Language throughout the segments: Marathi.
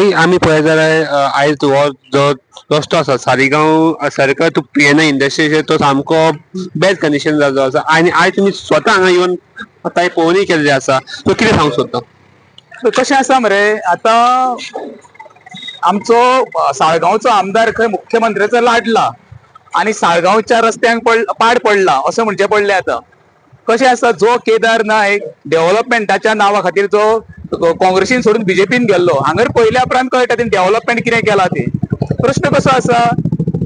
भाई आम्ही पळयत जाल्यार आयज हो जो रस्तो आसा सारीगांव सर्कल टू पीएनआय इंडस्ट्री तो सामको बेड कंडिशन जाल्लो आसा आनी आयज तुमी स्वता हांगा येवन ताई पळोवणी केल्ली आसा तो कितें सांगूंक सोदता? कशें आसा मरे आता आमचो साळगांवचो आमदार खंय मुख्यमंत्र्याचो लाडला आणि साळगांवच्या रस्त्यांक पाड पडला असं म्हणजे पडले आता. कशें आसा जो केदार नायक डेव्हलपमेंटाच्या नांवा खातीर जो काँग्रेसीन सोडून बीजेपीन गेल्लो हांगर पयल्या उपरांत कळटा तेणी डेव्हलपमेंट कितें केला ते. प्रश्न कसो आसा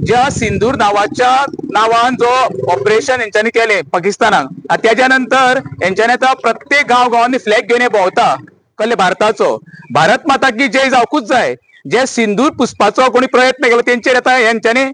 ज्या सिंदूर नांवान जो ऑपरेशन हेंच्यांनी केले पाकिस्तानाक त्याच्या नंतर हेंच्यांनी आता प्रत्येक गांवांनी फ्लॅग घेवन भोंवता कळ्ळें भारताचो. भारत माता की जय जावकूच जाय. जे सिंदूर पुसपाचो कोणी प्रयत्न केलो तेंचेर आता हेंच्यांनी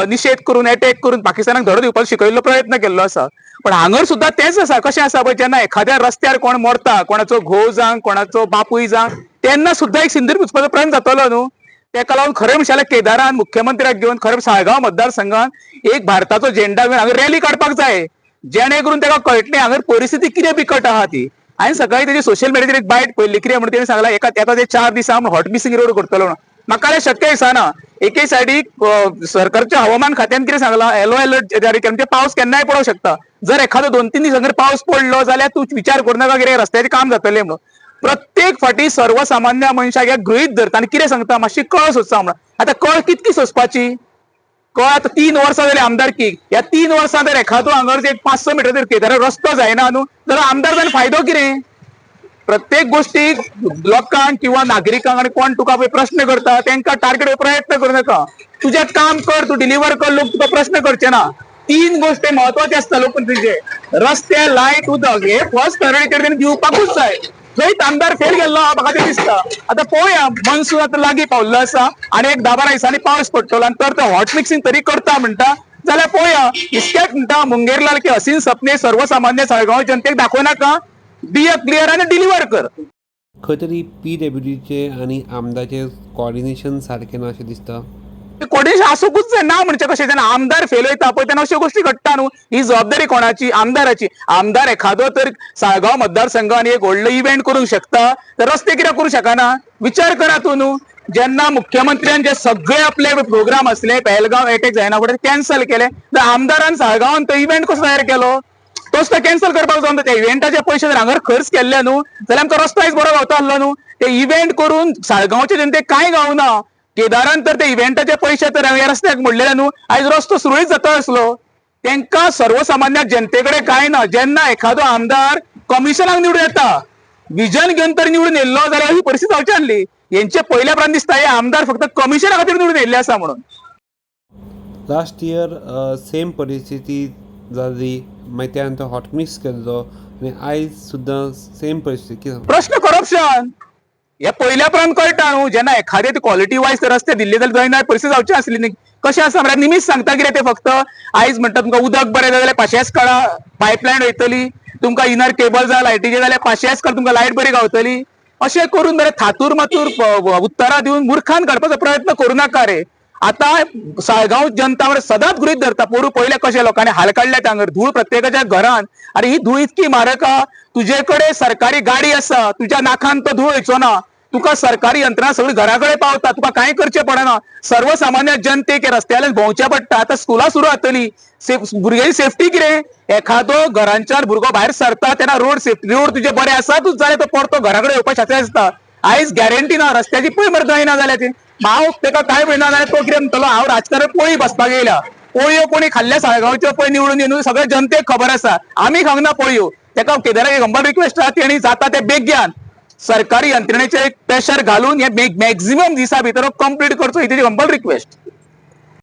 निषेध करून अटॅक करून पाकिस्तानाक धडो दिवपाचो शिकयल्लो प्रयत्न केल्लो आसा. पण हांगर सुद्धा तेच आसा. कशें आसा पळय जेन्ना एखाद्या रस्त्यार कोण मरता कोणाचो घोव जावं कोणाचो बापूय जावं तेन्ना सुद्धा एक सिंदूर पुसपाचो प्रयत्न जातलो न्हू. तेका लागून खरें म्हणशाल्या केदारान मुख्यमंत्र्याक घेवन खरें साळगांव मतदारसंघात एक भारताचो झेंडा घेवन हांगा रॅली काडपाक जाय जेणे करून तेका कळटलें हांगर परिस्थिती कितें बिकट आहा ती. हांवें सकाळीं तेजी सोशल मिडियाचेर एक बायट पळयल्ली कितें म्हणून तेणी सांगलां एका ते 4 दिसां हॉट मिक्सिंग रोड करतलो म्हणून. म्हाका जाल्यार शक्य दिसना. एके सायडीक सरकारच्या हवामान खात्यान कितें सांगलां येलो अलर्ट जारी केला म्हणजे पावस केन्नाय पडोंक शकता. जर एखादो 2-3 दीस जर पावस पडलो जाल्यार तूं विचार करूं नाका कितें रस्त्याचें काम जातलें म्हणून. प्रत्येक फाटी सर्वसामान्य मनशाक एक गृहीत धरता आनी कितें सांगता मातशी कळ सोंसता म्हणून. आतां कळ कितकी सोंसपाची? कळ आतां 3 वर्सां जाली आमदारकीक. ह्या 3 वर्सां जर एखादो हांगर एक 500 मिटर जर केदार रस्तो जायना न्हू जाल्यार आमदार जावन फायदो कितें? प्रत्येक गोष्टीक लोकांक किंवा नागरिकांक आणि कोण तुका प्रश्न करता तांकां टार्गेट प्रयत्न करूं नाका. तुजें काम कर तूं डिलिव्हर कर लोक तुका प्रश्न करचे ना. 3 गोष्टी महत्वाचे असता लोक तुझे रस्ते लायट उदक हे फर्स्ट प्रायोरिटी तेणी दिवपाकूच जाय. थंयच आमदार फेल गेल्लो म्हाका ते दिसता. आतां पळोवया मनसून आतां लागीं पावल्लो आसा आनी एक 10-12 दिसांनी पावस पडटलो आनी तर तो हॉट मिक्सिंग तरी करता म्हणटा जाल्यार पळोवया. इतक्याक म्हणटा मुंगेरलाल की हसीन सपने सर्वसामान्य साळगांव जनतेक दाखोव नाका. बी अ क्लियर आनी डिलिव्हर कर. खंय तरी PWDचे आनी आमदारचे कॉर्डिनेशन सारकें ना अशें दिसता. कोर्डिनेशन आसूंकूच जाय ना म्हणजे कशें जेन्ना आमदार फेल वयता पळय तेन्ना अश्यो गोश्टी घडटा न्हू. ही जबाबदारी कोणाची? आमदाराची. आमदार एखादो तर साळगांव मतदारसंघान एक व्हडलो इव्हेंट करूंक शकता तर रस्ते कित्याक करूंक शकना? विचार करा तूं न्हू. जेन्ना मुख्यमंत्र्यान जे सगळे आपले प्रोग्राम असले पहलगांव अटॅक जायना फुडें कॅन्सल केले तर आमदारान साळगांवान तो इव्हेंट कसो तयार केलो? तोच तो कॅन्सल करपाक जावन त्या इव्हेंटाचे पयशे जर हांगर खर्च केल्ले न्हू जाल्यार आमकां रस्तो आयज बरो गावता आसलो न्हू. ते इव्हेंट करून साळगांवचे जनतेक कांय गावना. केदारान तर ते इव्हेंटाचे पयशे तर ह्या रस्त्याक मोडलेले न्हू आयज रस्तो सुरळीत जाता आसलो. तांकां सर्वसामान्य जनतेकडे कांय ना. जेन्ना एखादो आमदार कमिशनाक निवडून येता विजन घेवन तर निवडून येयल्लो जाल्यार ही परिस्थिती जावची नासली. हेंचे पयल्या उपरांत दिसता हे आमदार फक्त कमिशना खातीर निवडून येयल्ले आसा म्हणून. लास्ट इयर सेम परिस्थिती जाली मागीर त्या नंतर हॉट मिक्स केल्लो आनी आयज सुद्दां सेम परिस्थिती. प्रश्न करप्शन हे पयल्या उपरांत कळटा न्हू. जेन्ना एखादे क्वालिटी वायज रस्ते दिल्ले जाल्यार जायना परिस्थिती जावची नासली न्ही. कशें आसा म्हळ्यार निमित सांगता कितें ते फक्त आयज म्हणटा तुमकां उदक बरें जाय जाल्यार 500 काळा पायपलायन वयतली. तुमकां इनर केबल जाय लायटीचे जाल्यार 500 काळ तुमकां लायट बरी गावतली. अशें करून बरें थातूर मातूर उत्तरां दिवन मुर्खान काडपाचो प्रयत्न करूं नाका रे. आता साळगांव जनता सदांच गृहीत धरता. पोरू पयले कशें लोकांनी हाल काडल्यात हांगर धूळ प्रत्येकाच्या घरान. अरे ही धूळ इतकी मारक आहा तुजे कडेन सरकारी गाडी आसा तुज्या नाकान तो धूळ वयचो ना. तुका सरकारी यंत्रणा सगळी घरा कडेन पावता तुका कांय करचें पडना. सर्वसामान्य जनतेक रस्त्यार भोंवचें पडटा. आतां स्कुलां सुरू जातली भुरग्यांची सेफ्टी कितें? एखादो घरांच्यान भुरगो भायर सरता तेन्ना रोड सेफ्टी रोड तुजे बरें आसातूच जाल्यार तो परतो घरा कडेन येवपाक शक्य आसता. आयज गॅरंटी ना रस्त्याची पळय मरे जायना जाल्यार ती हांव तेका काय म्हणना जाल्यार तो कितें म्हणटलो हांव राजकारण पोळी बसपाक येयला. पोळयो कोणी खाल्ल्या साळगांवच्यो पळय निवडून येवन सगळे जनतेक खबर आसा. आमी खावंक ना पोळयो. तेका केदाराक एक हंबल रिक्वेस्ट आहा तेणी जाता ते बेग्यान सरकारी यंत्रणेचेर प्रेशर घालून हे मॅक्झिमम दिसा भितर कंप्लीट करचो ही तेजी हंबल रिक्वेस्ट.